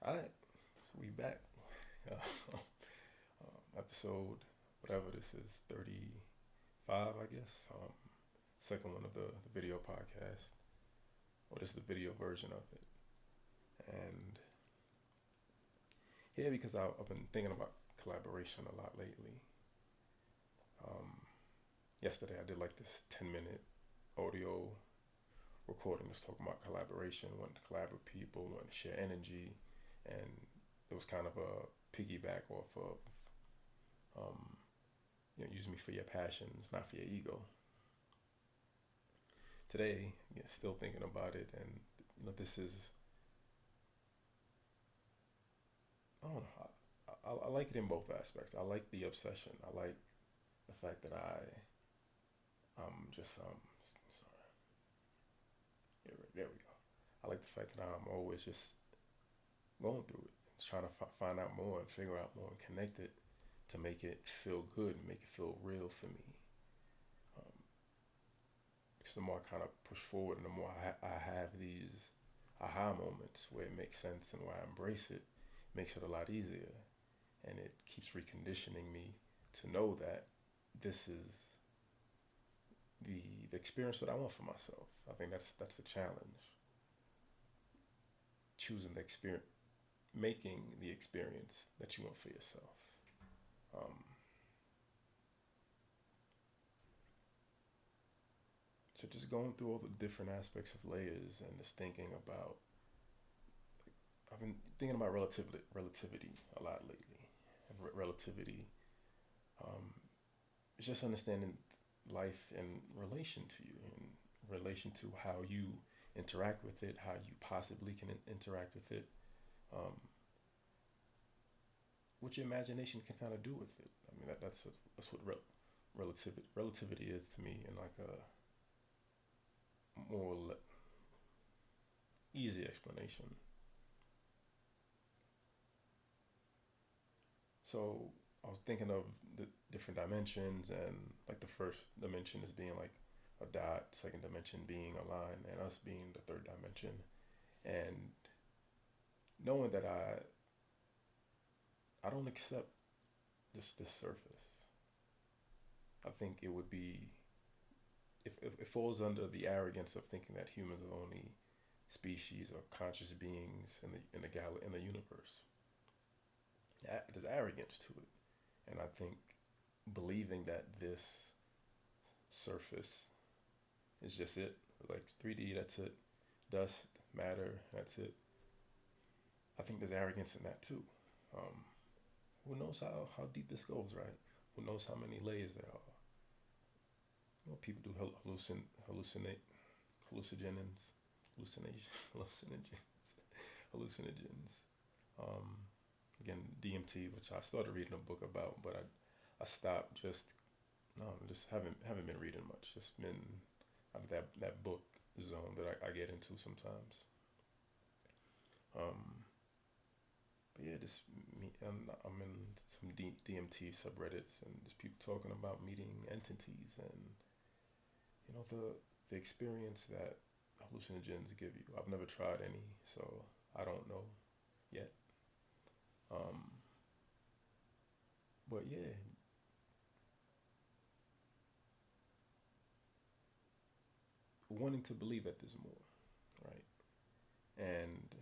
All right, so we back. Episode, whatever this is, 35, I guess. Second one of the video podcast. Or this is the video version of it. And yeah, because I've been thinking about collaboration a lot lately. Um, Yesterday I did like this 10-minute audio recording just talking about collaboration, wanting to collaborate with people, wanting to share energy, and it was kind of a piggyback off of um, use me for your passions, not for your ego. Today, still thinking about it, and this is I don't know. I like it in both aspects. I like the obsession. I like the fact that just sorry. Yeah, there we go. I like the fact that I'm always just going through it, trying to find out more and figure out more and connect it to make it feel good and make it feel real for me. Um, because the more I kind of push forward and the more I have these aha moments where it makes sense and where I embrace it, makes it a lot easier. And it keeps reconditioning me to know that this is the experience that I want for myself. I think that's the challenge. Choosing the experience, making the experience that you want for yourself. Um, so just going through all the different aspects of layers and just thinking about, I've been thinking about relativity a lot lately, and relativity. It's just understanding life in relation to you, in relation to how you interact with it, how you possibly can interact with it, um, what your imagination can kind of do with it. I mean, that's what relativity is to me, in like a more easy explanation. So I was thinking of the different dimensions, and like the first dimension is being like a dot, second dimension being a line, and us being the third dimension. And knowing that I don't accept just this surface. I think it would be if it falls under the arrogance of thinking that humans are the only species or conscious beings in the universe. There's arrogance to it, and I think believing that this surface is just it, like 3D, that's it, dust, matter, that's it. I think there's arrogance in that too. Um, who knows how deep this goes, right? Who knows how many layers there are? People do hallucinate, hallucinogens, hallucination, hallucinogens. Um, Again, DMT, which I started reading a book about, but I stopped just no, just haven't been reading much. Just been out of that book zone that I get into sometimes. Um, but yeah, just me. I'm in some DMT subreddits and just people talking about meeting entities and the experience that hallucinogens give you. I've never tried any, so I don't know yet. Um, but yeah, wanting to believe that there's more, right? And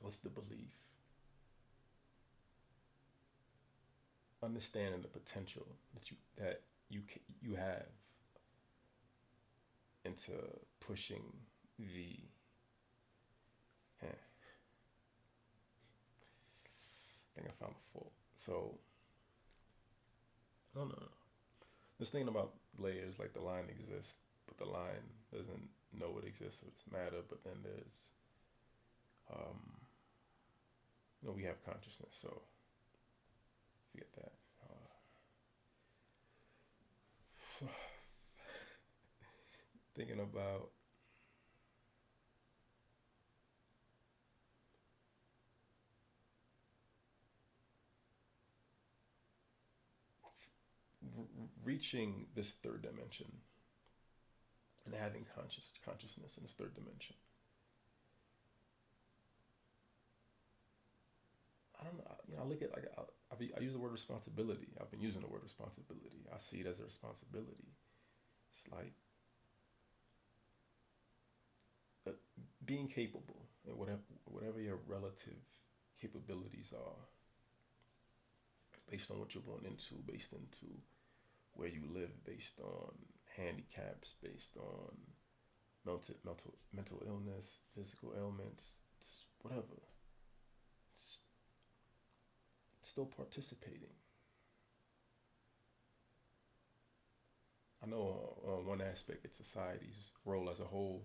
what's the belief? Understanding the potential that you have into pushing the. I think I found the fault. So no, no, no. Just thinking about layers, like the line exists, but the line doesn't know it exists, so it's matter. But then there's, um, we have consciousness, so forget that. Thinking about reaching this third dimension and having consciousness in this third dimension. I look at like I use the word responsibility. I've been using the word responsibility. I see it as a responsibility. It's like uh, being capable and whatever your relative capabilities are, based on what you're born into, based into where you live, based on handicaps, based on mental illness, physical ailments, whatever. It's still participating. I know on one aspect it's society's role as a whole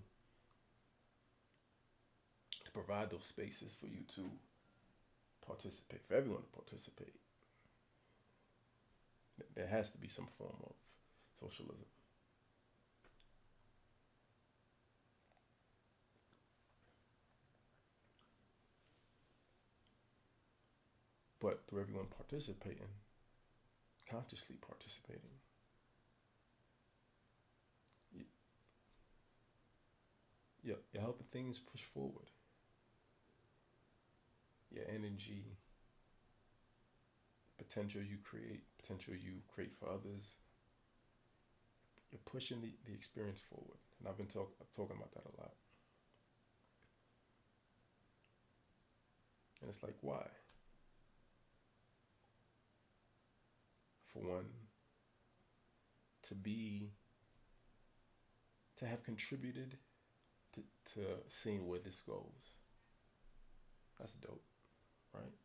to provide those spaces for you to participate, for everyone to participate. There has to be some form of socialism. But through everyone participating, consciously participating, you're helping things push forward. Your energy, potential you create for others, you're pushing the experience forward. And I've been talking about that a lot. And it's like, why? For one, to have contributed to seeing where this goes. That's dope, right?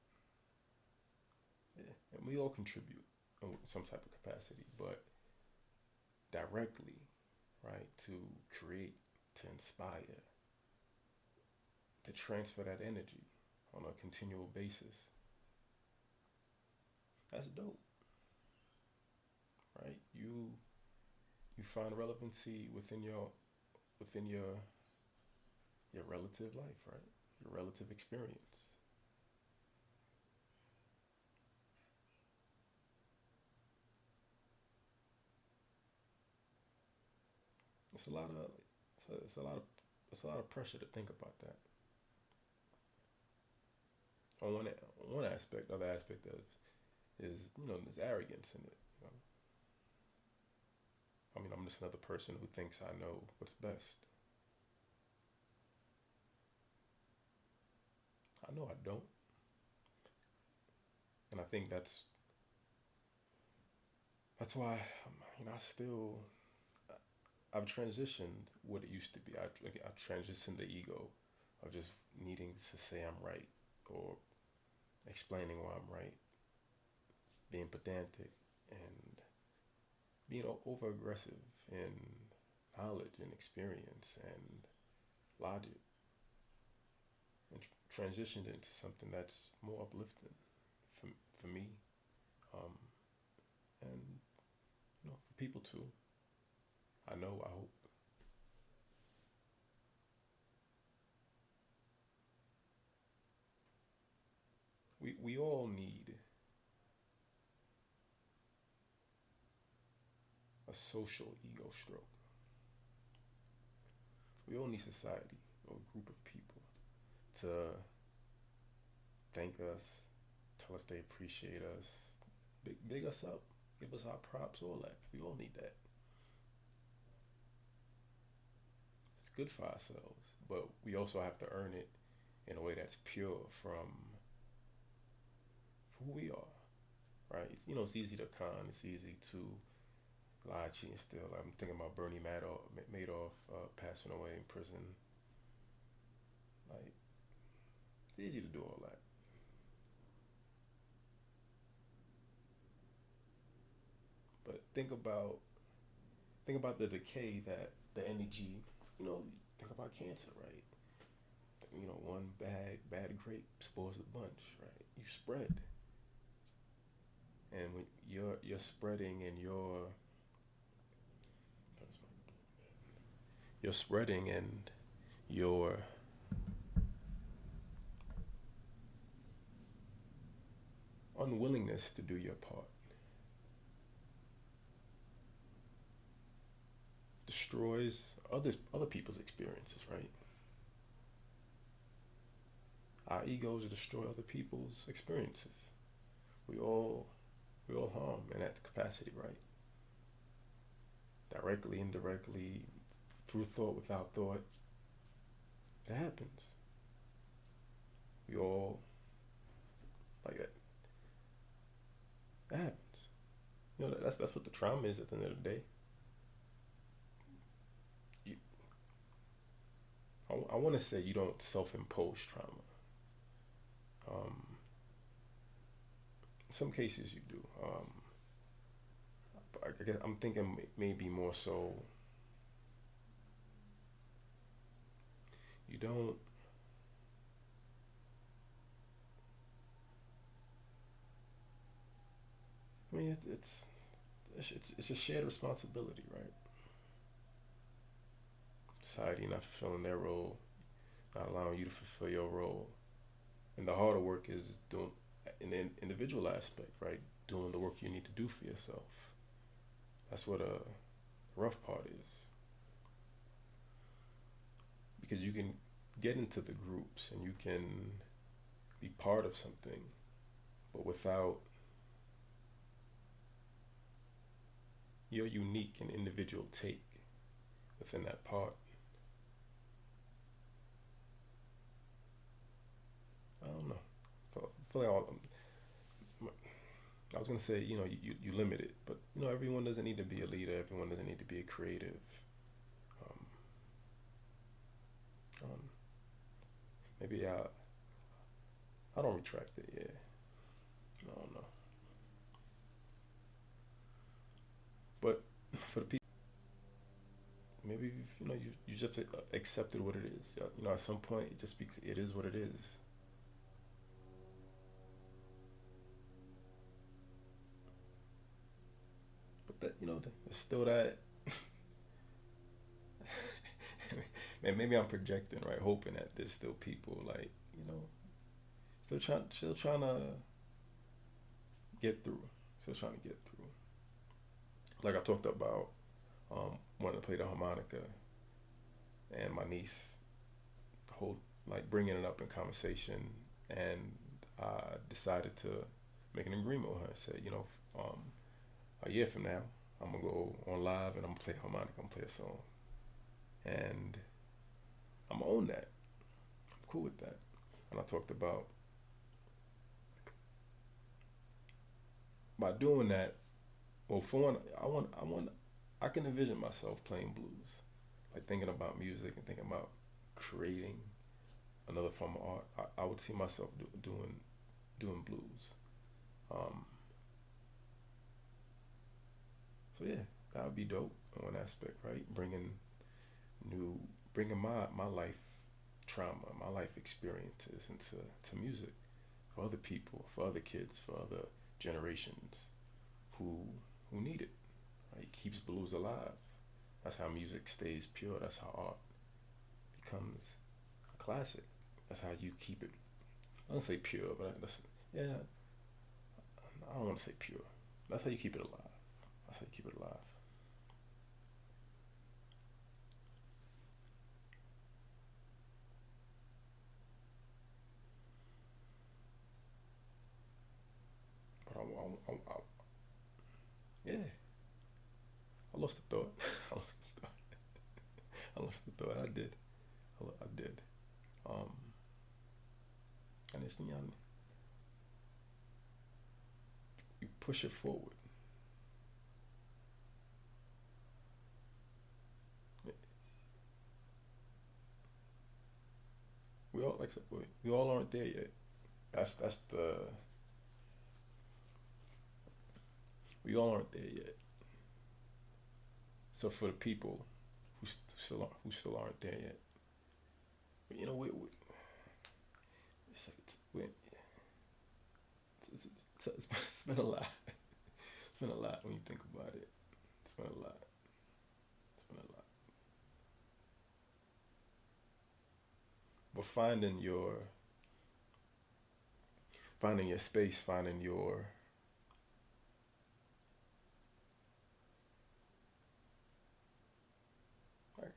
Yeah. And we all contribute in some type of capacity, but directly, right, to create, to inspire, to transfer that energy on a continual basis. That's dope, right? You find relevancy within your relative life, right? Your relative experience. It's a lot of it's a lot of pressure to think about that. On one aspect, other aspect of is there's arrogance in it. I mean, I'm just another person who thinks I know what's best. I know I don't, and I think that's why I still I've transitioned what it used to be. I've transitioned the ego of just needing to say I'm right or explaining why I'm right, being pedantic, and being over aggressive in knowledge and experience and logic, and transitioned into something that's more uplifting for me, um, and for people too. I know. I hope. We all need a social ego stroke. We all need society or a group of people to thank us, tell us they appreciate us, big us up, give us our props, all that. We all need that. It's good for ourselves, but we also have to earn it in a way that's pure from who we are, right? It's easy to con, it's easy to lie, cheat, and steal. I'm thinking about Bernie Madoff passing away in prison. Like, it's easy to do all that. But think about the decay that the energy, think about cancer, right? One bad grape spoils the bunch, right? You spread, and when you're spreading and you're spreading and your unwillingness to do your part destroys other people's experiences, right? Our egos destroy other people's experiences. We all we all harm in that capacity, right? Directly, indirectly, through thought, without thought. It happens. We all like that. It happens. That's what the trauma is at the end of the day. You, I want to say you don't self-impose trauma. Um, in some cases you do. I guess I'm thinking maybe more so you don't. I mean, it's a shared responsibility, right? Society not fulfilling their role, not allowing you to fulfill your role, and the harder work is doing in the individual aspect, right? Doing the work you need to do for yourself. That's what a rough part is, because you can get into the groups and you can be part of something, but without your unique and individual take within that part, I don't know. I feel like I was gonna say, you limit it, but everyone doesn't need to be a leader. Everyone doesn't need to be a creative. Um, um, maybe I don't retract it. Yeah, I don't know. But for the people, maybe you just accepted what it is. At some point, it is what it is. But that there's still that. Man, maybe I'm projecting, right? Hoping that there's still people like still trying to get through, still trying to get through. Like I talked about, wanting to play the harmonica, and my niece, whole like bringing it up in conversation, and I decided to make an agreement with her and say, um, a year from now, I'm gonna go on live and I'm gonna play harmonica, I'm gonna play a song, and I'm gonna own that. I'm cool with that. And I talked about by doing that. Well, for one, I can envision myself playing blues, like thinking about music and thinking about creating another form of art. I would see myself doing blues. Um, so yeah, that would be dope in one aspect, right? New, bringing my life trauma, my life experiences into music for other people, for other kids, for other generations who need it. Right? It keeps blues alive. That's how music stays pure. That's how art becomes a classic. That's how you keep it. I don't say pure, but yeah. I don't want to say pure. That's how you keep it alive. That's how you keep it alive. But yeah, I lost the thought. I lost the thought. I lost the thought. I did. I did. Um, and it's you push it forward. We all like I said, we all aren't there yet. That's the we all aren't there yet. So for the people who still aren't there yet, we it's been a lot. It's been a lot when you think about it. It's been a lot. It's been a lot. But finding your space, finding your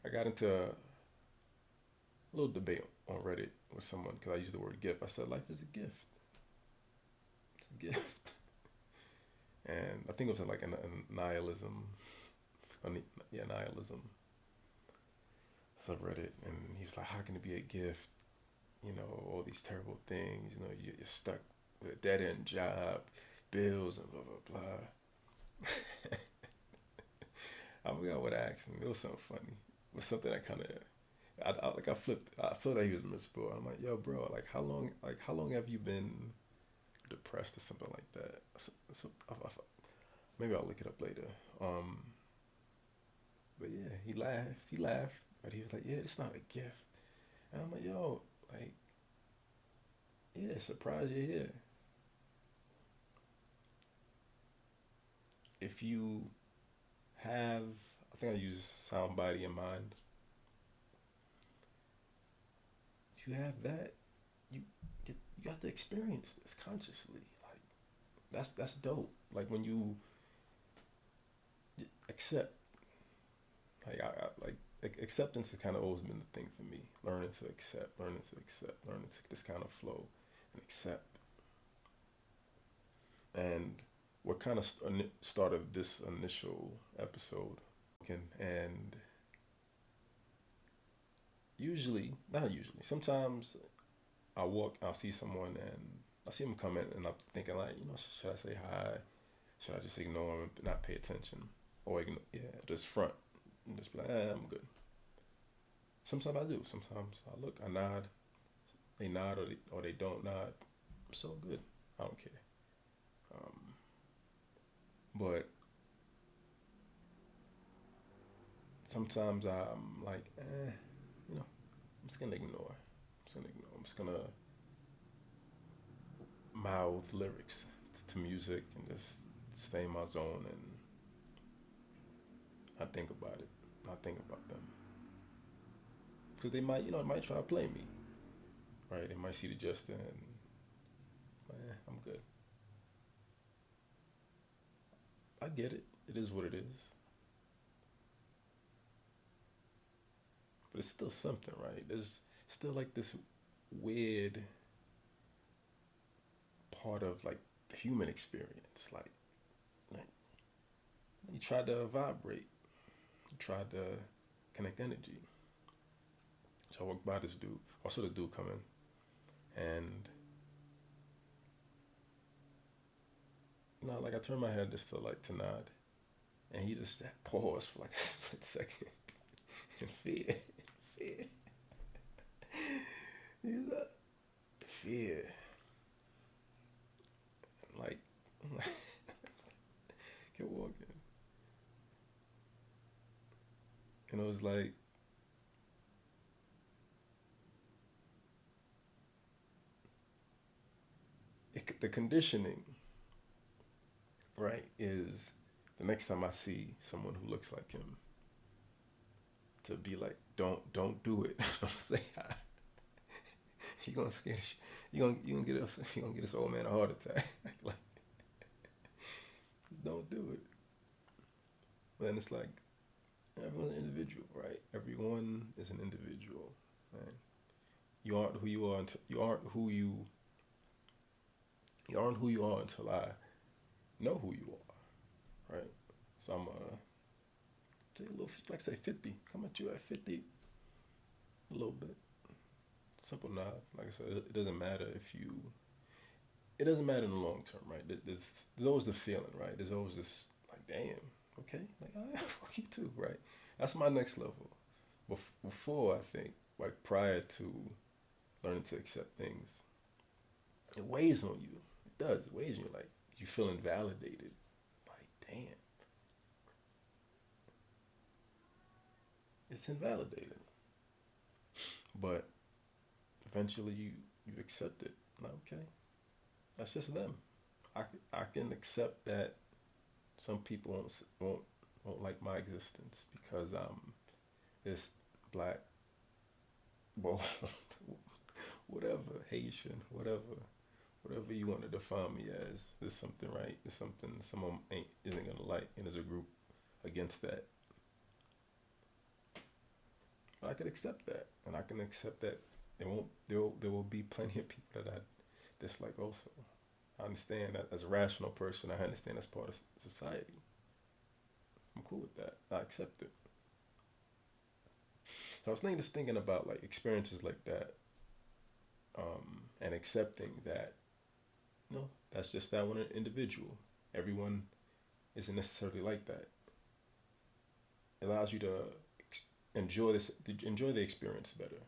I got into a little debate on Reddit with someone because I used the word gift. I said life is a gift. It's a gift. and I think it was like a nihilism, yeah, nihilism subreddit, and he was like, how can it be a gift? You know, all these terrible things. You know, you're stuck with a dead end job, bills, and blah blah blah. I forgot what I asked him. It was something funny. It was something that kind of, I flipped. I saw that he was miserable. I'm like, yo, bro, like how long have you been depressed or something like that? Maybe I'll look it up later. Um, but yeah, he laughed. He laughed, but he was like, yeah, it's not a gift. And I'm like, yo, like, yeah, surprised you're here. If you have, I think I use sound, body, and mind. If you have that, you you got to experience this consciously. Like that's dope. Like when you accept, like acceptance has kind of always been the thing for me. Learning to just kind of flow and accept. And what kind of started this initial episode, and usually, not usually, sometimes I'll see someone and I see them coming and I'm thinking like, should I say hi? Should I just ignore them and not pay attention? Or yeah, just front and just be like, I'm good. Sometimes I do. Sometimes I look, I nod, they nod or they don't nod. I'm so good. I don't care. Um, but sometimes I'm like, I'm just gonna ignore. I'm just gonna mouth lyrics to music and just stay in my zone and not think about it, not think about them, because they might try to play me, right? They might see the gesture and I'm good. I get it. It is what it is, but it's still something, right? There's still like this weird part of like the human experience, like you try to vibrate, you try to connect energy. So I walked by this dude, I saw the dude coming, and like I turned my head just to nod, and he just paused for like a split second in fear, fear. He's like, fear, like, I'm like kept walking, and it was like the conditioning, right, is the next time I see someone who looks like him to be like, don't do it. Don't say hi. You gonna scare you gonna get us you gonna get this old man a heart attack. Like, just don't do it. But then it's like everyone's an individual, right? Everyone is an individual, right? You aren't who you are until you aren't who you are until I know who you are, right? So I'm say a little, like say 50. Come at you at 50, a little bit. Simple nod. Like I said, it doesn't matter if you. It doesn't matter in the long term, right? There's always the feeling, right? There's always this like, damn, okay, like fuck you too, right? That's my next level. Before, I think, like prior to learning to accept things, it weighs on you. It does. It weighs on you. Like you feel invalidated. Like damn, it's invalidating. But eventually, you accept it. Like, okay, that's just them. I, I can accept that some people won't like my existence because I'm this black, well, whatever, Haitian, whatever you want to define me as. There's something, right? There's something someone isn't gonna like, and there's a group against that. But I can accept that, and I can accept that there will be plenty of people that I dislike also. I understand that as a rational person. I understand that's part of society. I'm cool with that. I accept it. So I was thinking, just thinking about like experiences like that, and accepting that no, that's just that one individual. Everyone isn't necessarily like that. It allows you to enjoy this, enjoy the experience better.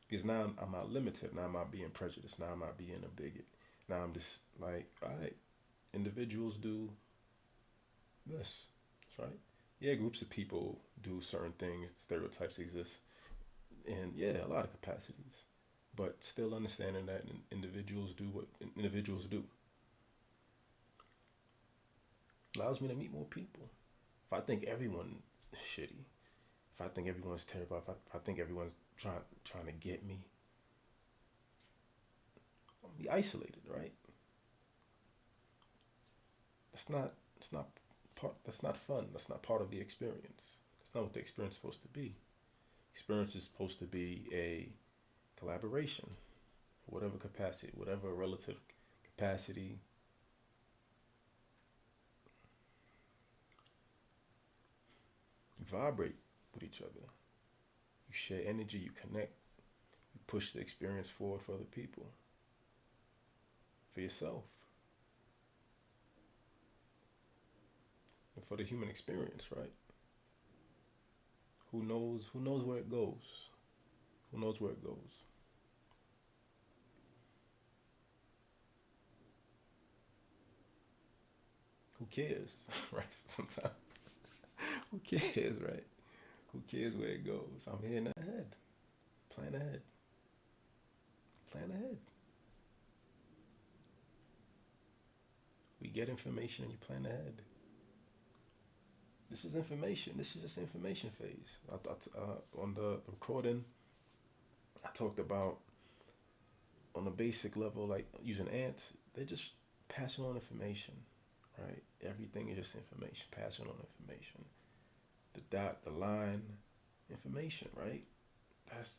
Because now I'm not limited. Now I'm not being prejudiced. Now I'm not being a bigot. Now I'm just like, all right, individuals do this. That's right. Yeah, groups of people do certain things. Stereotypes exist, and yeah, a lot of capacities. But still understanding that individuals do what individuals do allows me to meet more people. If I think everyone is shitty, if I think everyone's terrible, if I think everyone's trying to get me, I'll be isolated, right? That's not it's not part that's not fun. That's not part of the experience. That's not what the experience is supposed to be. Experience is supposed to be a collaboration, whatever capacity, whatever relative capacity. You vibrate with each other. You share energy, you connect, you push the experience forward for other people, for yourself, and for the human experience, right? Who knows where it goes? Who knows where it goes? Who cares? Right? Sometimes. Who cares, right? Who cares where it goes? I'm heading ahead. Plan ahead. Plan ahead. We get information and you plan ahead. This is information. This is just information phase. On the recording, I talked about on a basic level, like using ants. They're just passing on information, right? Everything is just information, passing on information. The dot, the line, information, right? That's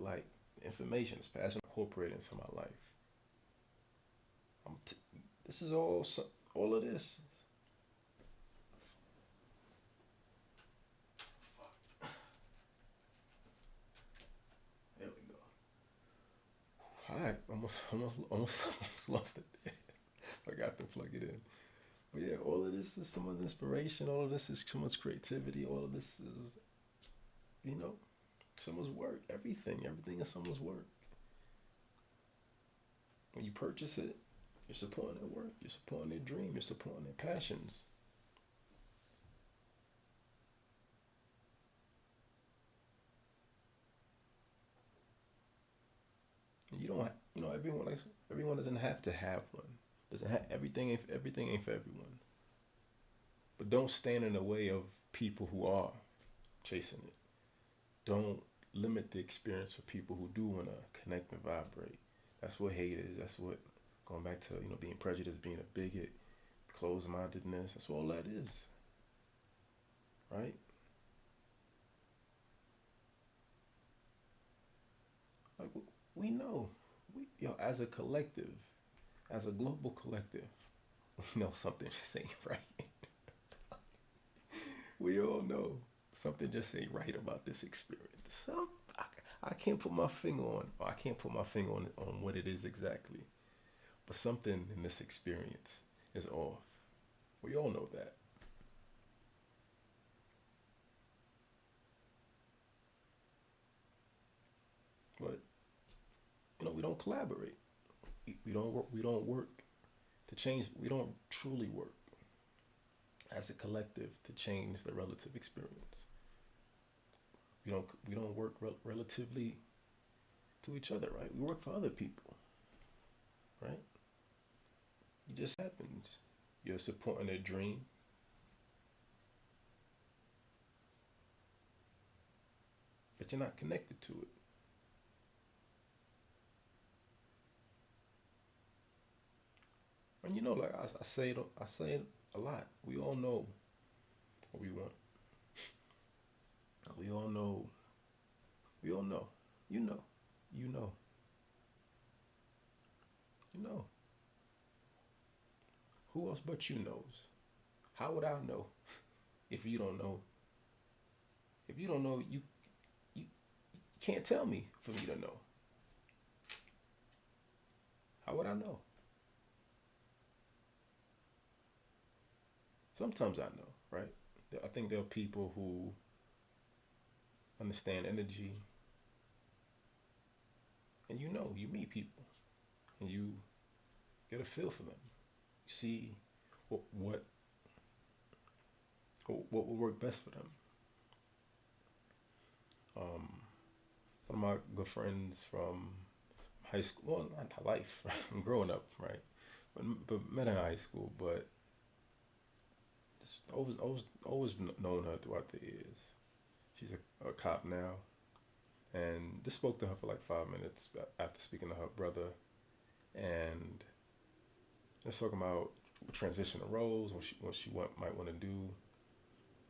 like information is passing, incorporated into my life. This is all of this. There we go. All right, almost lost it there. Forgot to plug it in. But yeah, all of this is someone's inspiration. All of this is someone's creativity. All of this is, you know, someone's work. Everything is someone's work. When you purchase it, you're supporting their work. You're supporting their dream. You're supporting their passions. And you don't, everyone doesn't have to have one. Doesn't have everything ain't for everyone. But don't stand in the way of people who are chasing it. Don't limit the experience for people who do want to connect and vibrate. That's what hate is. That's what going back to being prejudiced, being a bigot, closed mindedness. That's what all that is, right? Like we know, as a collective, as a global collective, we know something just ain't right. We all know something just ain't right about this experience. I can't put my finger on, or I can't put my finger on what it is exactly. But something in this experience is off. We all know that. But we don't collaborate. We don't work. We don't work to change. We don't truly work as a collective to change the relative experience. We don't work relatively to each other, right? We work for other people, right? It just happens. You're supporting a dream, but you're not connected to it. And like I say it a lot. We all know what we want. We all know. We all know. You know. You know. You know. Who else but you knows? How would I know if you don't know? If you don't know, you can't tell me for me to know. How would I know? Sometimes I know, right? I think there are people who understand energy, and you meet people, and you get a feel for them. You see what what what will work best for them. Um, One of my good friends from high school, well, not life, from growing up, right? But met in high school, but just always known her throughout the years. She's a cop now, and just spoke to her for like 5 minutes after speaking to her brother, and just talking about transitional roles, what she might want to do,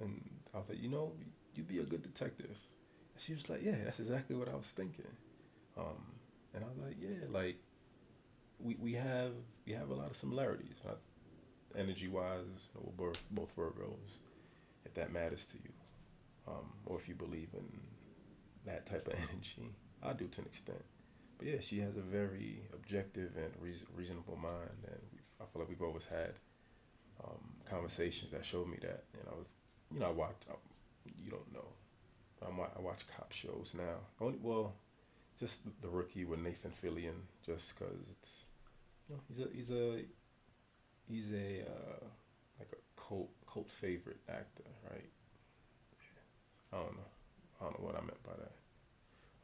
and I was like, you'd be a good detective. And she was like, yeah, that's exactly what I was thinking. Um, and I was like, yeah, like we have a lot of similarities, energy wise. We're both Virgos, if that matters to you, or if you believe in that type of energy. I do to an extent. But yeah, she has a very objective and reasonable mind, and I feel like we've always had conversations that showed me that. And I was, I watched. You don't know, but I watch cop shows now. Only well, just the Rookie with Nathan Fillion, just because it's he's a like a cult favorite actor, right? I don't know. I don't know what I meant by that.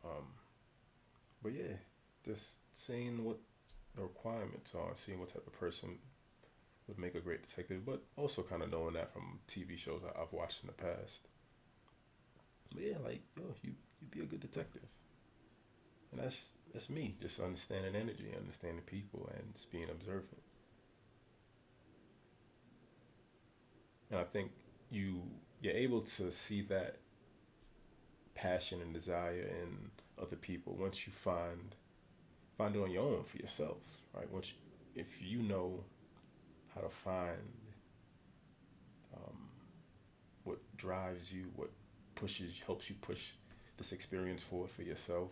Um, but yeah, just seeing what the requirements are, seeing what type of person would make a great detective, but also kind of knowing that from TV shows I've watched in the past. But yeah, like you'd be a good detective, and that's me, just understanding energy, understanding people, and just being observant. And I think you you're able to see that passion and desire in other people once you find it on your own for yourself, right? If you know how to find um, what drives you, what helps you push this experience forward for yourself.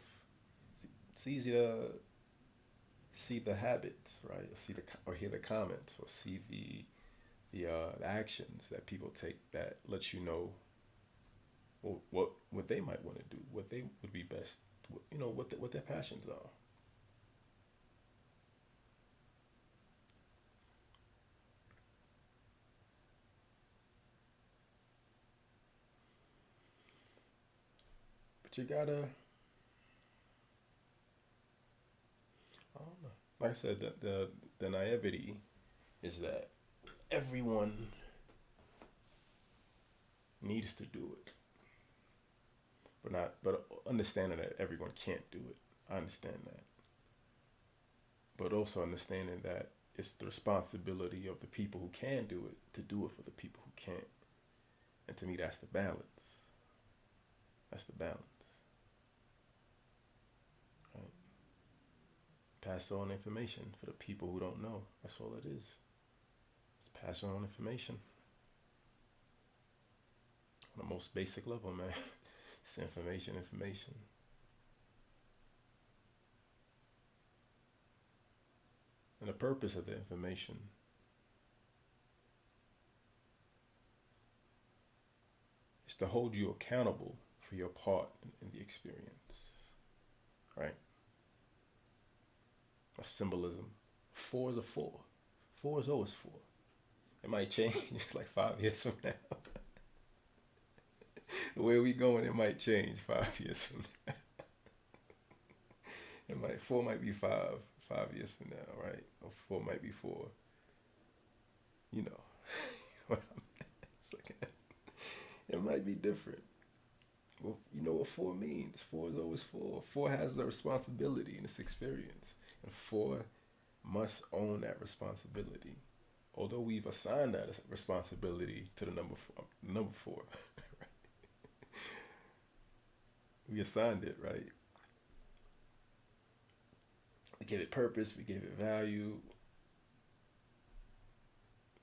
It's easy to see the habits, right? Or hear the comments, or see the actions that people take that lets you know what they might want to do, what they would be best, what their passions are. But you gotta, I don't know. Like I said, the naivety is that everyone needs to do it, but understanding that everyone can't do it. I understand that, but also understanding that it's the responsibility of the people who can do it to do it for the people who can't. And to me, that's the balance. That's the balance. Right? Pass on information for the people who don't know. That's all it is. It's pass on information on the most basic level, man. It's information. And the purpose of the information is to hold you accountable for your part in the experience, right? A symbolism. Four is a four. Four is always four. It might change like 5 years from now. The way we going, it might change 5 years from now. Four might be 5 years from now, right? Or four might be four. You know what I mean? It's like, it might be different. Well, you know what four means. Four is always four. Four has the responsibility in this experience, and four must own that responsibility. Although we've assigned that responsibility to the number four, we assigned it, right? We gave it purpose. We gave it value.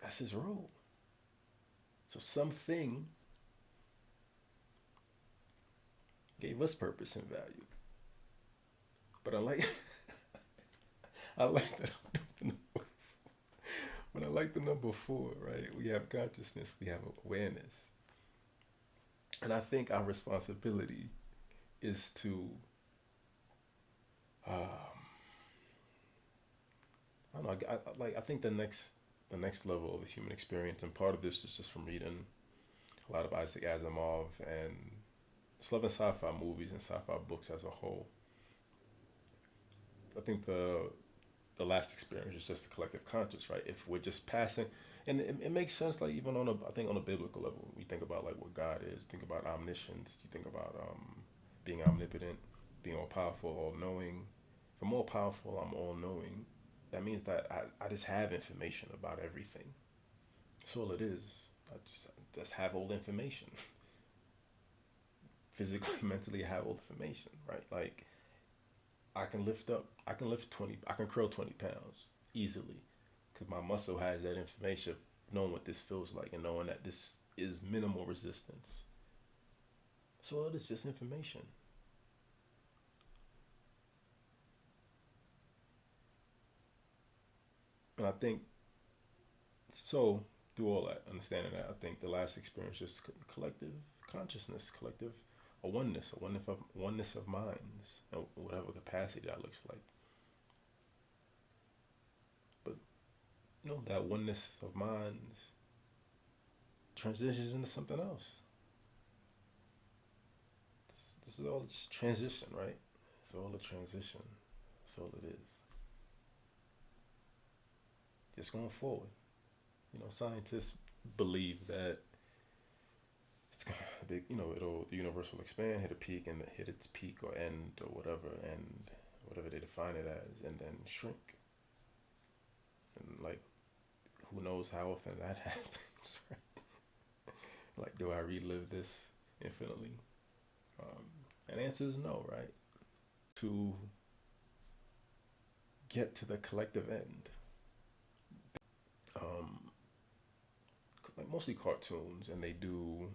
That's his role. So something gave us purpose and value. But I like I like that. But I like the number four, right? We have consciousness, we have awareness. And I think our responsibility is to um, I don't know. I think the next level of the human experience, and part of this is just from reading a lot of Isaac Asimov and just loving sci-fi movies and sci-fi books as a whole. I think the last experience is just the collective conscious, right? If we're just passing, and it makes sense, like even on I think on a biblical level, we think about like what God is. Think about omniscience. You think about being omnipotent, being all powerful, all knowing. If I'm all powerful, I'm all knowing. That means that I just have information about everything. That's all it is. I just have all the information. Physically, mentally, I have all the information, right? Like I can lift 20, I can curl 20 pounds easily because my muscle has that information, knowing what this feels like and knowing that this is minimal resistance. So it is just information. And I think so, through all that, understanding that, I think the last experience is collective consciousness, collective a oneness of minds, and whatever capacity that looks like. But that oneness of minds transitions into something else. This is all just transition, right? It's all a transition. That's all it is. Just going forward. Scientists believe that it's gonna be, the universe will expand, hit a peak, and hit its peak or end or whatever they define it as, and then shrink. And like, who knows how often that happens? Right? Like, do I relive this infinitely? And the answer is no, right? To get to the collective end, like mostly cartoons, and they do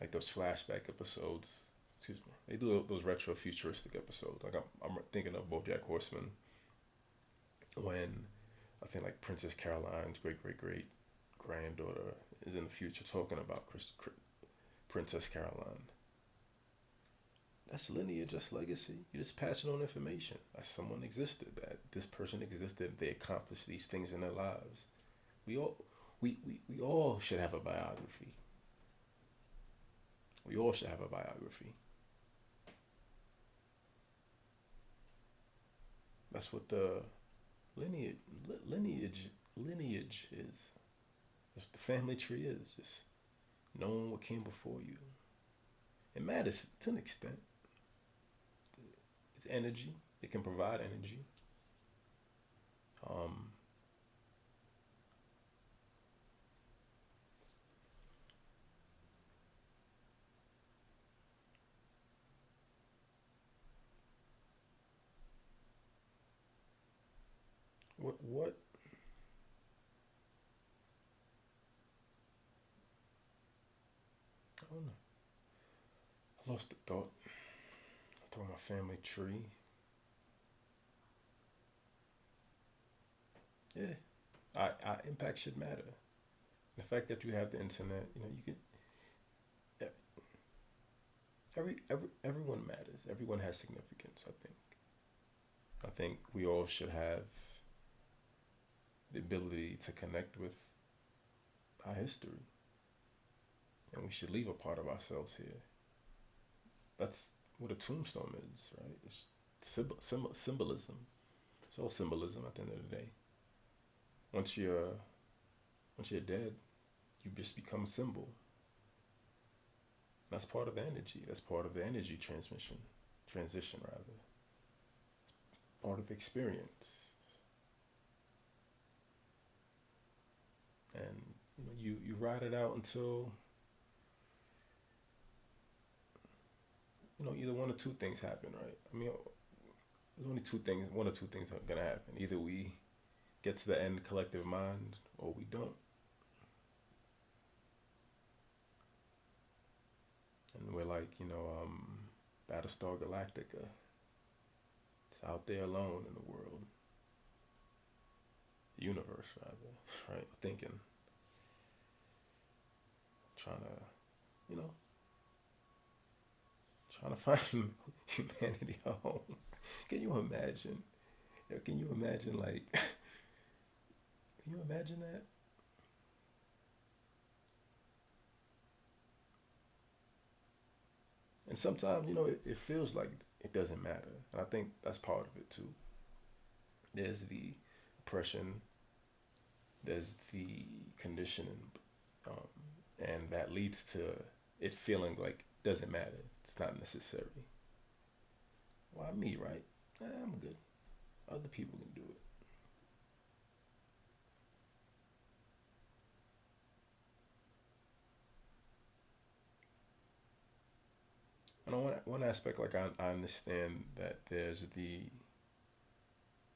like those flashback episodes. Excuse me. They do those retro futuristic episodes. Like I'm thinking of BoJack Horseman, when I think like Princess Caroline's great granddaughter is in the future talking about Princess Caroline. That's lineage, that's legacy. You're just passing on information. That someone existed, that this person existed, they accomplished these things in their lives. We all we all should have a biography. We all should have a biography. That's what the lineage lineage is. That's what the family tree is. Just knowing what came before you. It matters to an extent. It's energy. It can provide energy. Um, what I don't know. I lost the thought. I told my family tree. Yeah, our impact should matter. The fact that you have the internet, you can. Everyone matters. Everyone has significance. I think. I think we all should have the ability to connect with our history, and we should leave a part of ourselves here. That's what a tombstone is, right? It's symbolism. It's all symbolism at the end of the day. Once you're once you're dead, you just become a symbol. That's part of the energy. That's part of the energy transition rather. Part of the experience. And you ride it out until either one or two things happen, right? I mean, there's only one or two things are gonna happen. Either we get to the end collective mind, or we don't. And we're like, Battlestar Galactica. It's out there alone in the world, universe rather, right? Thinking, trying to, you know, trying to find humanity a home. Can you imagine? Can you imagine, like, can you imagine that? And sometimes, it feels like it doesn't matter. And I think that's part of it too. There's the oppression, there's the conditioning, um, and that leads to it feeling like it doesn't matter. It's not necessary. Why me, right? I'm good. Other people can do it. And on one aspect, like I understand that there's the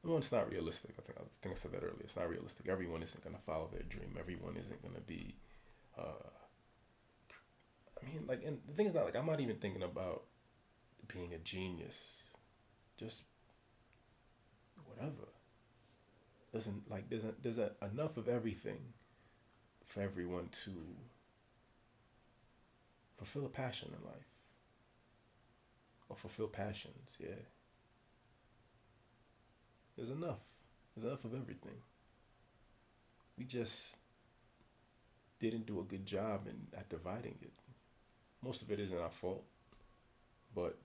one. It's not realistic. I think I said that earlier. It's not realistic. Everyone isn't gonna follow their dream. Everyone isn't gonna be. Uh, like, and the thing is not like I'm not even thinking about being a genius. Just whatever. Doesn't like there's enough of everything for everyone to fulfill a passion in life or fulfill passions. Yeah, there's enough. There's enough of everything. We just didn't do a good job at dividing it. Most of it isn't our fault, but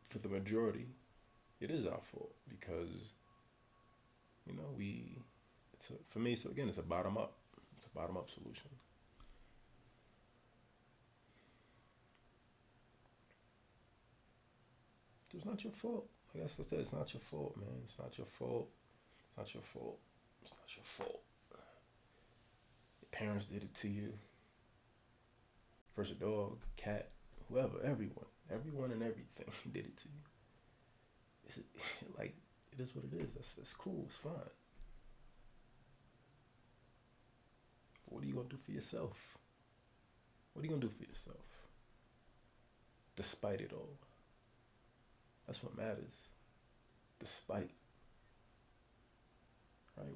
for the majority, it is our fault because we. For me. So again, it's a bottom up. It's a bottom up solution. So it's not your fault. Like I said, it's not your fault, man. It's not your fault. It's not your fault. It's not your fault. Your parents did it to you. First a dog, cat, whoever, everyone and everything did it to you. It's like it is what it is. That's cool. It's fine. But what are you gonna do for yourself? What are you gonna do for yourself? Despite it all. That's what matters. Despite. Right?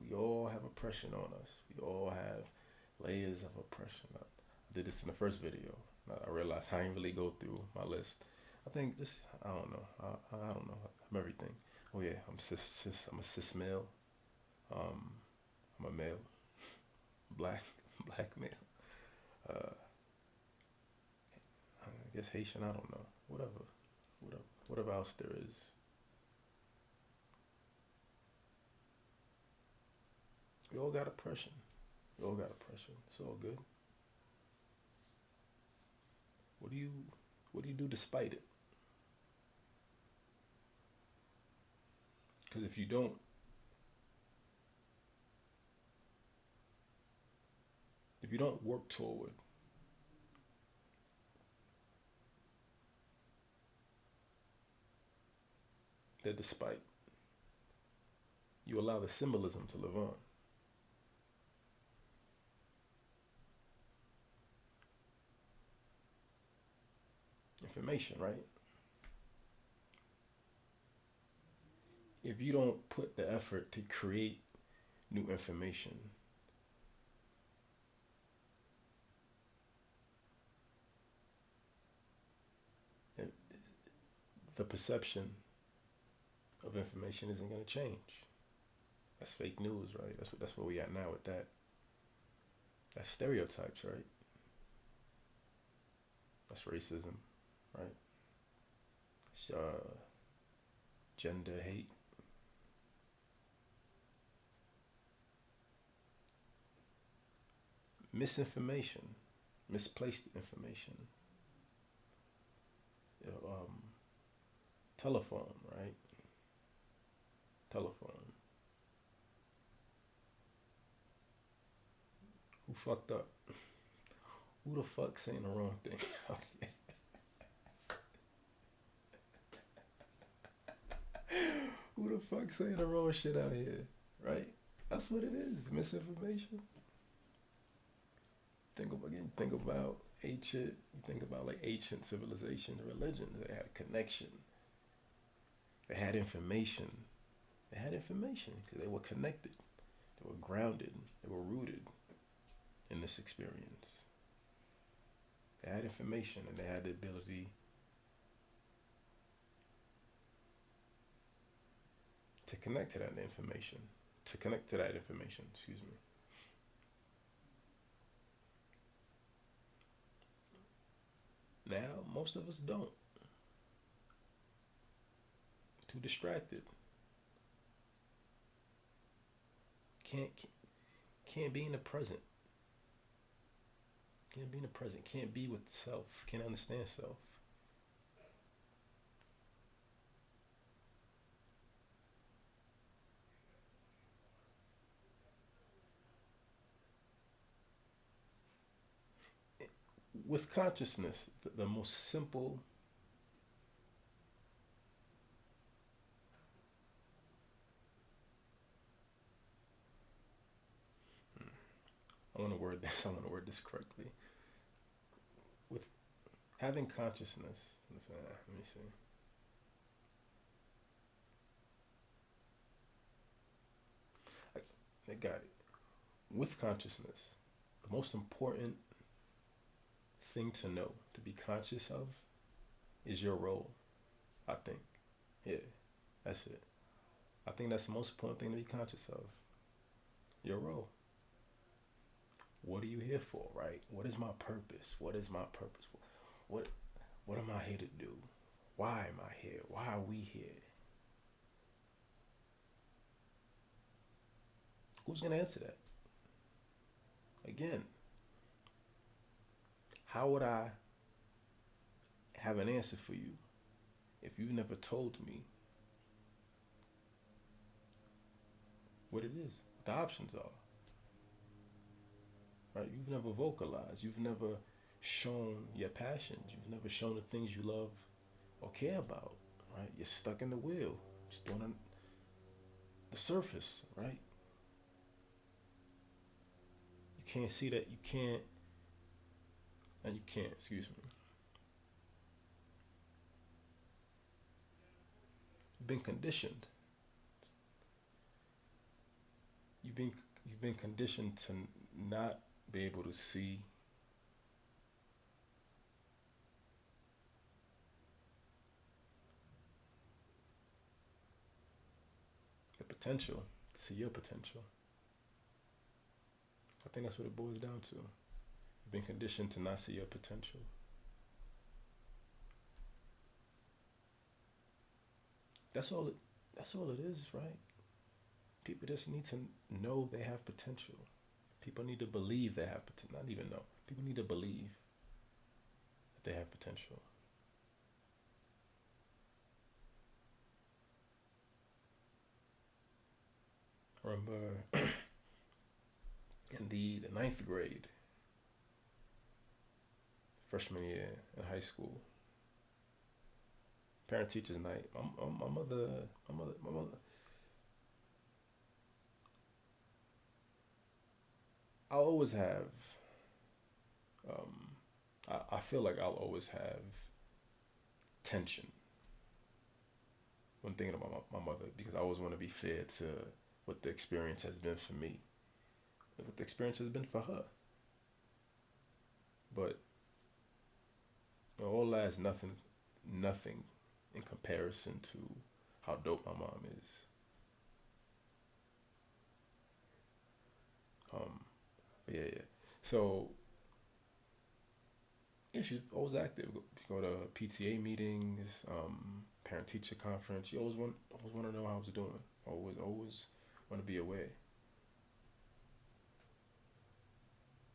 We all have oppression on us. We all have layers of oppression. I did this in the first video. I realized I didn't really go through my list. I think this. I don't know. I don't know. I'm everything. Oh yeah, I'm a cis male. I'm a male. Black male. Uh, I guess Haitian. I don't know. Whatever else there is. We all got oppression. We all got oppression. It's all good. What do you do despite it? Because if you don't work toward the despite, you allow the symbolism to live on. Information, right? If you don't put the effort to create new information, the perception of information isn't going to change. That's fake news, right? That's where we at now with that. That's stereotypes, right? That's racism, right? It's, gender hate. Misinformation, misplaced information. You know, telephone, right? Telephone. Who fucked up? Who the fuck saying the wrong thing? Who the the fuck saying the wrong shit out here, right? That's what it is, misinformation. Think about ancient. You think about like ancient civilizations, religions. They had a connection. They had information. They had information because they were connected. They were grounded. They were rooted in this experience. They had information and they had the ability to connect to that information. To connect to that information, excuse me. Now, most of us don't. Too distracted. Can't can't be in the present. Can't be in the present. Can't be with self. Can't understand self. With consciousness, the most simple. I want to word this. I want to word this correctly. With having consciousness. Let me see. I got it. With consciousness, the most important thing to know, to be conscious of, is your role. I think. Yeah, that's it. I think that's the most important thing to be conscious of. Your role. What are you here for, right? What is my purpose? What is my purpose? What what am I here to do? Why am I here? Why are we here? Who's gonna answer that? Again, how would I have an answer for you if you never told me what it is, what the options are? Right? You've never vocalized. You've never shown your passions. You've never shown the things you love or care about. Right? You're stuck in the wheel, just doing the surface. Right? You can't see that. You can't, and you can't. Excuse me. You've been conditioned. You've been conditioned to not be able to see the potential, to see your potential. I think that's what it boils down to. You've been conditioned to not see your potential. That's all it that's all it is, right? People just need to know they have potential. People need to believe they have potential. Not even know. People need to believe that they have potential. I remember in the ninth grade, freshman year in high school, parent teachers night. My mother. I always have. Um, I feel like I'll always have tension when thinking about my mother because I always want to be fair to what the experience has been for me, and what the experience has been for her. But all that is nothing in comparison to how dope my mom is. Um, but yeah. So yeah, she's always active. Go to PTA meetings, parent teacher conference. She always want to know how I was doing. Always want to be aware.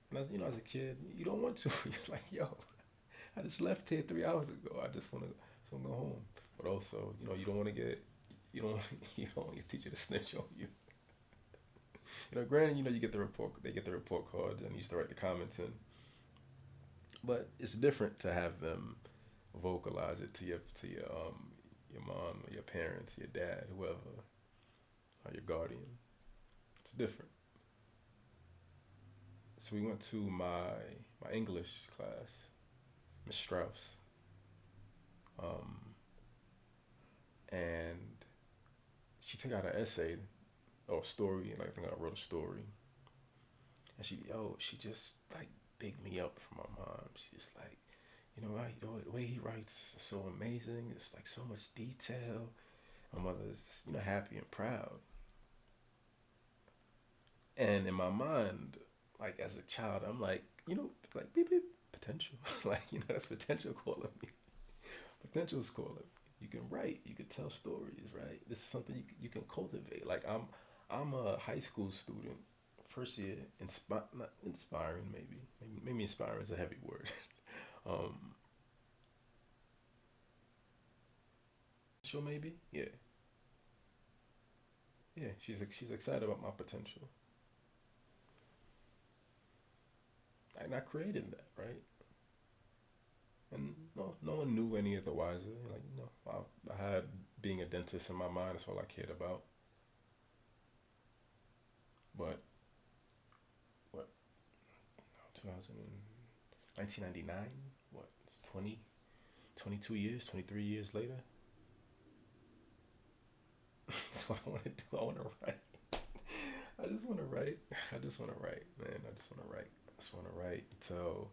And as you know, as a kid, you don't want to. You're like, yo, I just left here 3 hours ago. I just want to go home. But also, you don't want to get, you don't want your teacher to snitch on you. Granted, you get the report, they get the report cards, and you used to write the comments in. But it's different to have them vocalize it to your your mom, or your parents, your dad, whoever, or your guardian. It's different. So we went to my English class, Miss Strauss, um, and she took out an essay or a story, and I think I wrote a story, and she just like bigged me up for my mom. She just like, the way he writes is so amazing. It's like so much detail. My mother's just, happy and proud. And in my mind, like as a child, I'm like, like beep beep potential. Like, that's potential calling me. Potential's calling me. You can write, you can tell stories, right? This is something you can cultivate. Like I'm a high school student, first year, not inspiring, maybe inspiring is a heavy word. um, Potential maybe, yeah, yeah. She's excited about my potential, and I created that, right? And no one knew any of the wiser. Like, I had being a dentist in my mind. That's all I cared about. But what, 2000, 1999? What, 20, 22 years, 23 years later? That's what I want to do. I want to write. I just want to write. I just want to write, man. I just want to write. I just want to write until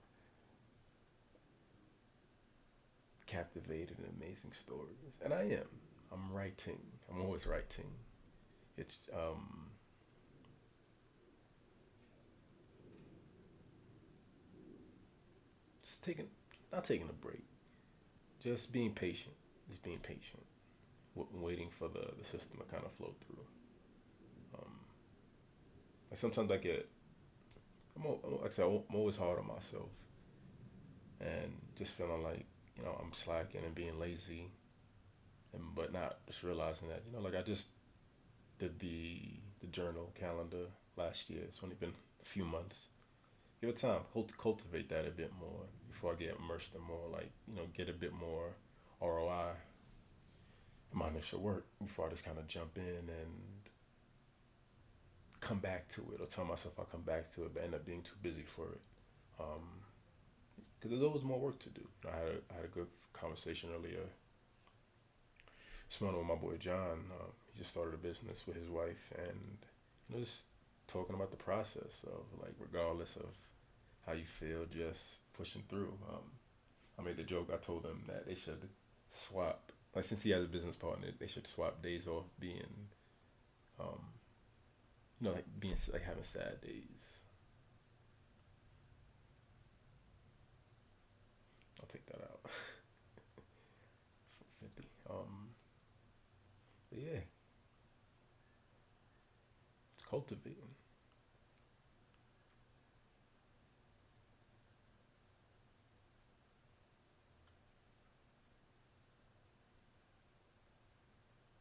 captivated and amazing stories. And I am. I'm writing. I'm always writing. It's just taking, not taking a break. Just being patient. Just being patient. Waiting for the system to kind of flow through. Um, like sometimes I get, like I said, I'm always hard on myself, and just feeling like I'm slacking and being lazy, and but not just realizing that like I just did the journal calendar last year. It's only been a few months. Give it time. Cultivate that a bit more before I get immersed in more. Like get a bit more ROI in my initial work before I just kind of jump in and come back to it, or tell myself I'll come back to it, but end up being too busy for it. Because there's always more work to do. I had a good conversation earlier this morning with my boy John. He just started a business with his wife, and just talking about the process of like, regardless of how you feel, just pushing through. I made the joke. I told him that they should swap. Like, since he has a business partner, they should swap days off being, um, like being like having sad days. I'll take that out. 50. But yeah, it's cultivating.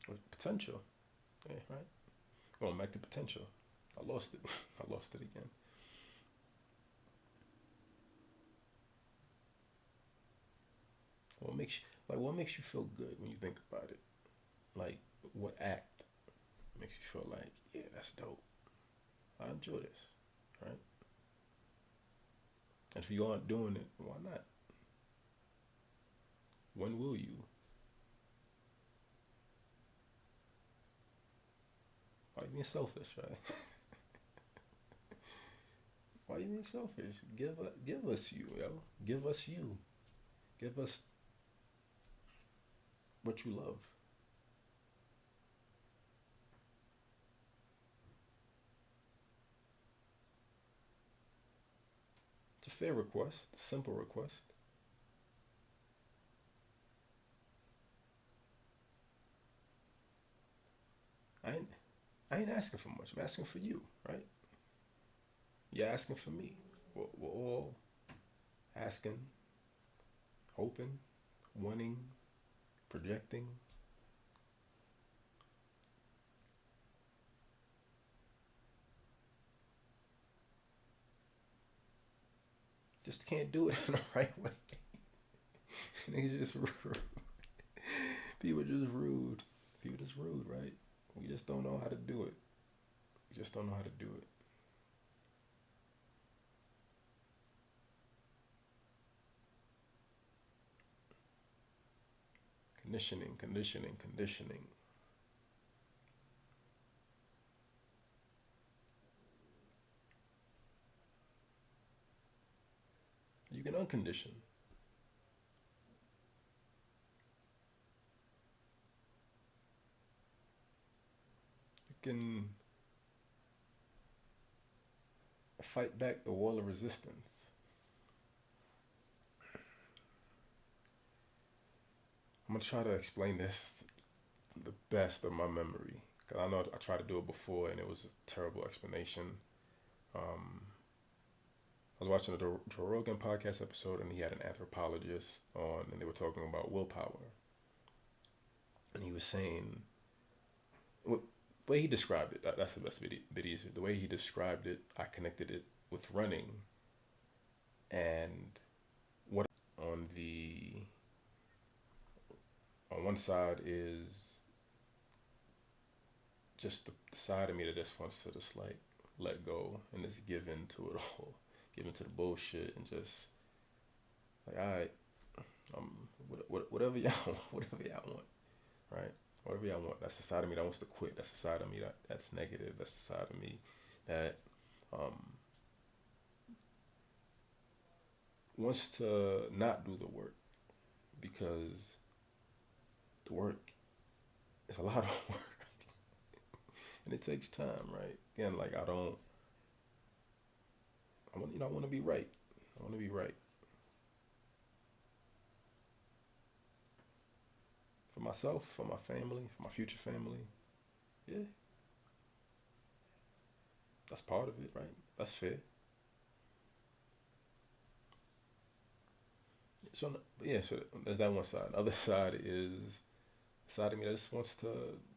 With potential. Yeah, right. Going back to potential. I lost it. I lost it again. What makes you feel good when you think about it? Like, what act makes you feel like, yeah, that's dope. I enjoy this, right? And if you aren't doing it, why not? When will you? Why are you being selfish, right? Why are you being selfish? Give us you, yo. Give us you. Give us what you love. It's a fair request, a simple request. I ain't, I ain't asking for much. I'm asking for you, right? You're asking for me. We're all asking, hoping, wanting, projecting. Just can't do it in the right way. Niggas just People just rude. People just rude, right? We just don't know how to do it. We just don't know how to do it. Conditioning, conditioning, conditioning. You can uncondition. You can fight back the wall of resistance. I'm gonna try to explain this the best of my memory. Cause I know I tried to do it before and it was a terrible explanation. Um, I was watching a Joe Rogan podcast episode and he had an anthropologist on and they were talking about willpower. And he was saying, what, the way he described it, that's the best video. The way he described it, I connected it with running and what on the on one side is just the side of me that just wants to just like let go and just give in to it all, give into the bullshit and just like, all right, whatever y'all whatever y'all want, right? Whatever y'all want. That's the side of me that wants to quit. That's the side of me that's negative. That's the side of me that um, wants to not do the work because the work is a lot of work and it takes time, right? Again, like I want to be right. I want to be right for myself, for my family, for my future family. Yeah, that's part of it, right? That's fair. So yeah, so there's that one side. The other side is the side of me that just wants to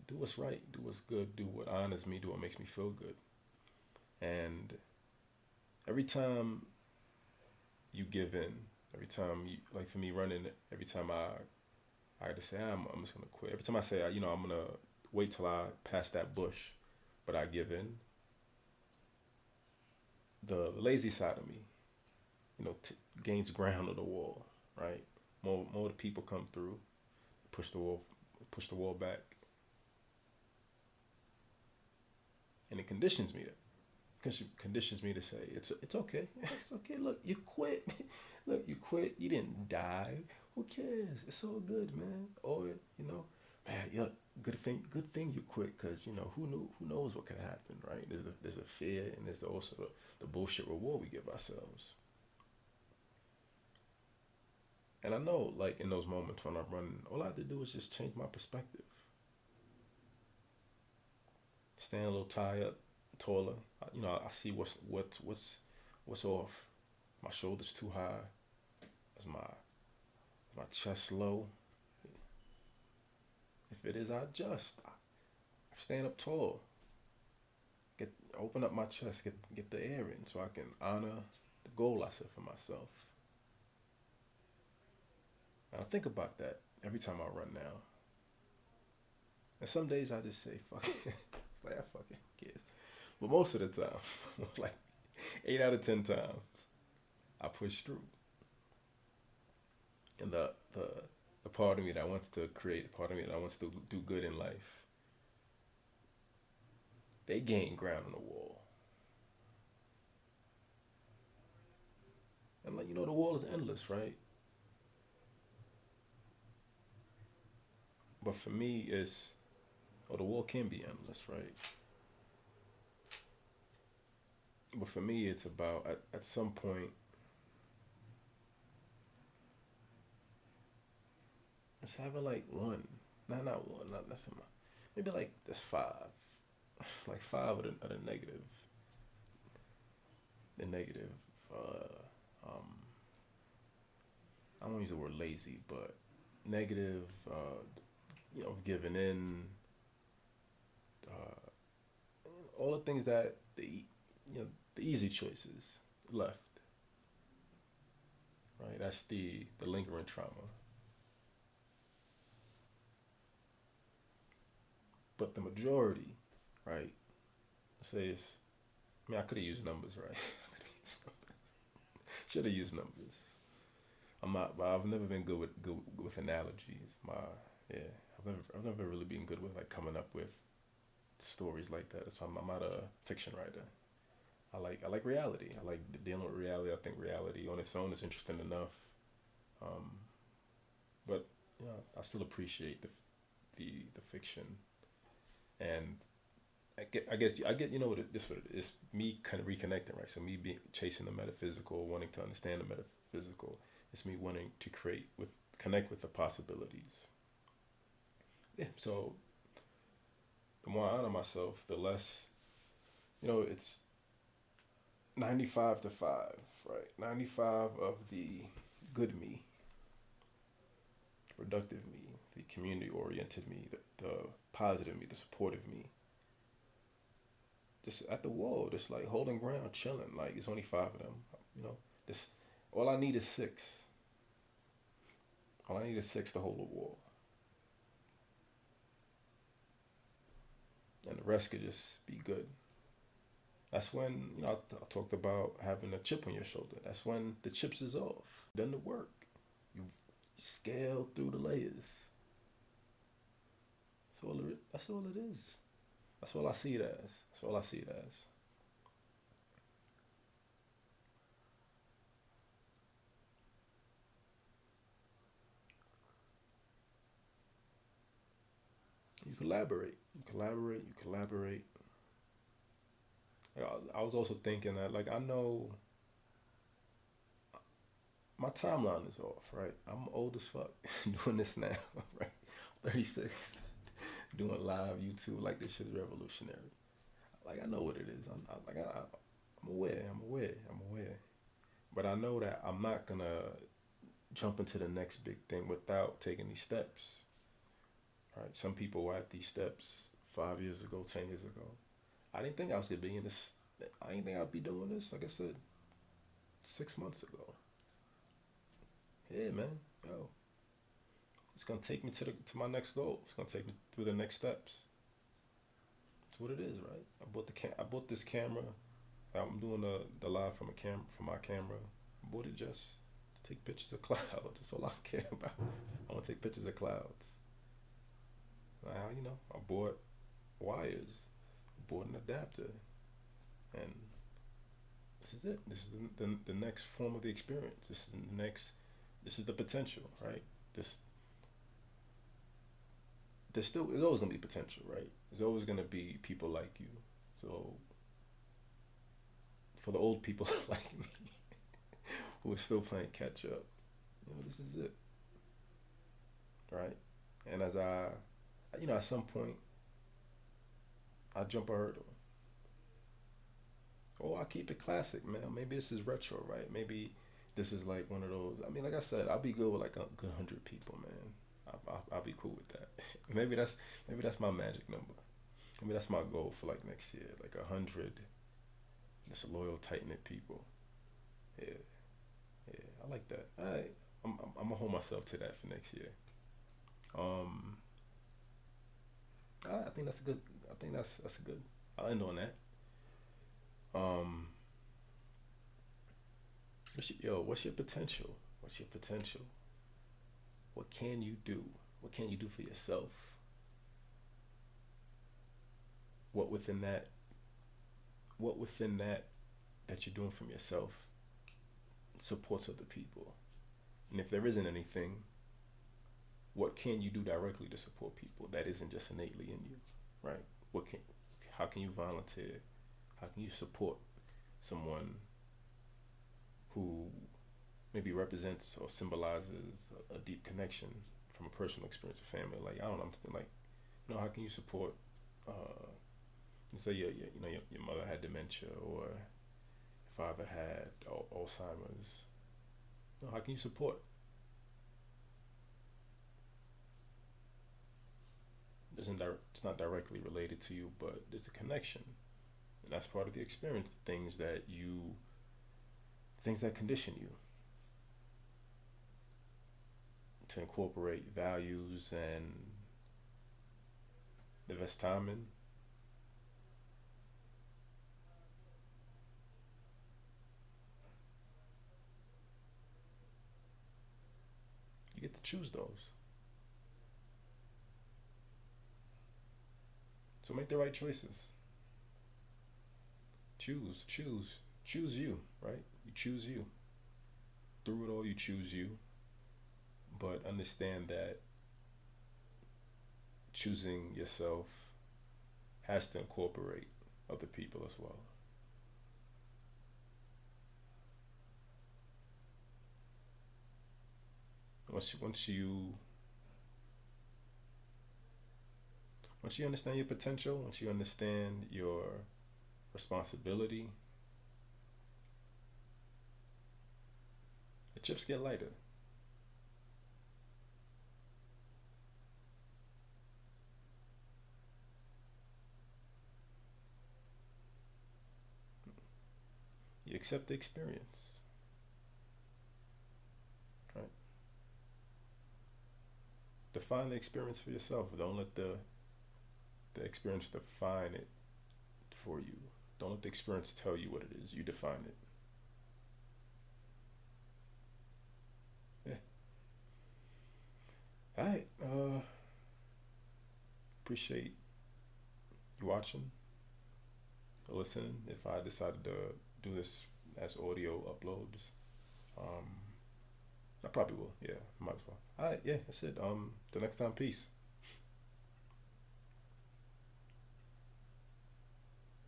do what's right, do what's good, do what honors me, do what makes me feel good. And every time you give in, every time you like for me running, every time I just say I'm just gonna quit. Every time I say I'm gonna wait till I pass that bush, but I give in. The lazy side of me, gains ground on the wall, right? More the people come through, push the wall, push the wall back, and it conditions me. Conditions me to say it's okay. It's okay. Look, you quit. Look, you quit. You didn't die. Who cares? It's all good, man. Or man, yeah, good thing you quit because who knows what could happen, right? There's a fear and there's also the bullshit reward we give ourselves. And I know, like in those moments when I'm running, all I have to do is just change my perspective. Stand a little tired, taller. I see what's off. My shoulders too high. Is my chest low? If it is, I adjust. I stand up tall. Open up my chest. Get the air in, so I can honor the goal I set for myself. And I think about that every time I run now. And some days I just say, fuck it. Like I fucking cares. But most of the time, like 8 out of 10 times, I push through. And the part of me that wants to create, the part of me that wants to do good in life, they gain ground on the wall. And like the wall is endless, right? But for me, the wall can be endless, right? But for me, it's about at some point, just having like one, not one, not that's maybe like there's five, like five of the negative, the negative. I don't use the word lazy, but negative. Giving in. Uh, all the things that the easy choices left. Right, that's the lingering trauma. But the majority, right? Let's say it's. I mean, I could have used numbers, right? Should have used numbers. I'm not, but I've never been good with analogies. Yeah, I've never really been good with like coming up with stories like that. So I'm not a fiction writer. I like reality. I like dealing with reality. I think reality on its own is interesting enough. Um, but you know, I still appreciate the fiction, and I get you know what it is. Me kind of reconnecting, right? So me being chasing the metaphysical, wanting to understand the metaphysical. It's me wanting to connect with the possibilities. Yeah. So the more I honor myself, the less it's 95 to 5, right? 95 of the good me, productive me, the community oriented me, the positive me, the supportive me. Just at the wall, just like holding ground, chilling. Like it's only 5 of them. You know, this all I need is 6. All I need is 6 to hold the wall, and the rest could just be good. That's when I talked about having a chip on your shoulder. That's when the chips is off. Done the work. You scale through the layers. That's all it is. That's all I see it as. That's all I see it as. You collaborate. You collaborate. You collaborate. I was also thinking that, like, I know my timeline is off, right? I'm old as fuck doing this now, right? 36, doing live YouTube, like this shit is revolutionary. Like, I know what it is. I'm aware. I'm aware. I'm aware. But I know that I'm not gonna jump into the next big thing without taking these steps, right? Some people were at these steps 5 years ago, 10 years ago. I didn't think I was gonna be in this. I didn't think I'd be doing this. Like I said, 6 months ago. Yeah, man. Yo, it's gonna take me to my next goal. It's gonna take me through the next steps. That's what it is, right? I bought this camera. I'm doing the live from my camera. I bought it just to take pictures of clouds. That's all I care about. I want to take pictures of clouds. Now I bought wires. I bought an adapter, and this is it. This is the next form of the experience. This is the next. This is the potential, right? This there's always gonna be potential, right? There's always gonna be people like you. So for the old people like me who are still playing catch up, this is it, right? And as at some point, I jump a hurdle. Oh, I keep it classic, man. Maybe this is retro, right? Maybe this is like one of those. I mean, like I said, I'll be good with like a good 100 people, man. I'll be cool with that. Maybe that's my magic number. Maybe that's my goal for like next year, like 100. Just loyal, tight knit people. Yeah, yeah, I like that. All right, I'm gonna hold myself to that for next year. Um, I think that's a good. I think that's good. I'll end on that. Um, what's your potential? What's your potential? What can you do? What can you do for yourself? What within that? What within that you're doing from yourself supports other people? And if there isn't anything, what can you do directly to support people that isn't just innately in you, right? What can, how can you volunteer? How can you support someone who maybe represents or symbolizes a deep connection from a personal experience of family? Like, I don't know, I'm thinking like, how can you support? Uh, say your mother had dementia or your father had Alzheimer's. How can you support? It's not directly related to you, but there's a connection, and that's part of the experience. Things that condition you to incorporate values and invest time in, you get to choose those. So make the right choices. Choose you, right? You choose you. Through it all, you choose you. But understand that choosing yourself has to incorporate other people as well. Once you understand your potential, once you understand your responsibility, the chips get lighter. You accept the experience, right? Define the experience for yourself. Don't let the experience define it for you. Don't let the experience tell you what it is. You define it. Yeah. All right. Appreciate you watching or listening. If I decided to do this as audio uploads, um, I probably will. Yeah, might as well. All right. Yeah, that's it. Till next time. Peace.